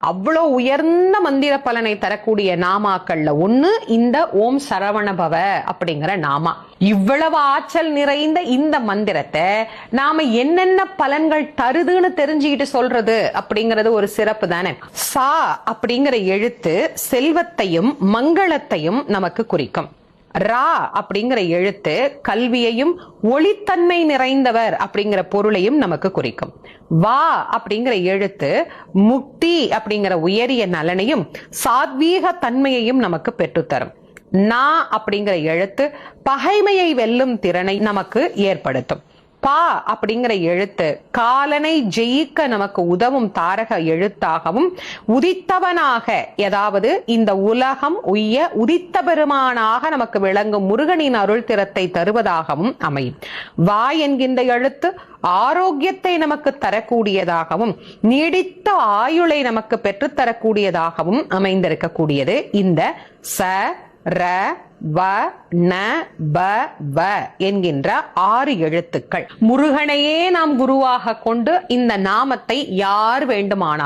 அவ்வளவு உயர்ந்த மந்திர பலனை தரக்கூடிய நாமாக்கள்ல ஒண்ணு இந்த ஓம் சரவணபவ அப்படிங்கிற நாமா. இவ்வளவு ஆற்றல் நிறைந்த இந்த மந்திரத்தை நாம என்னென்ன பலன்கள் தருதுன்னு தெரிஞ்சுக்கிட்டு சொல்றது அப்படிங்கறது ஒரு சிறப்பு தானே. சா அப்படிங்கிற எழுத்து செல்வத்தையும் மங்களத்தையும் நமக்கு குறிக்கும். ரா அப்படிங்கிற எழுத்து கல்வியையும் ஒளித்தன்மை நிறைந்தவர் அப்படிங்கிற பொருளையும் நமக்கு குறிக்கும். வா அப்படிங்கிற எழுத்து முக்தி அப்படிங்கிற உயரிய நலனையும் சாத்வீக தன்மையையும் நமக்கு பெற்றுத்தரும். நா அப்படிங்கிற எழுத்து பகைமையை வெல்லும் திறனை நமக்கு ஏற்படுத்தும். பா அப்படிங்கிற எழுத்து காலனை ஜெயிக்க நமக்கு உதவும் தாரக எழுத்தாகவும் உதித்தவனாக, ஏதாவது இந்த உலகம் உய்ய உதித்த பெருமானாக நமக்கு விளங்கும் முருகனின் அருள் திறத்தை தருவதாகவும் அமையும். வா என்கின்ற எழுத்து ஆரோக்கியத்தை நமக்கு தரக்கூடியதாகவும் நீடித்த ஆயுளை நமக்கு பெற்றுத்தரக்கூடியதாகவும் அமைந்திருக்கக்கூடியது இந்த ச ர வ ந ப வ என்கின்ற 6 எழுத்துக்கள். முருகனையே நாம் குருவாக கொண்டு இந்த நாமத்தை யார் வேண்டுமானார்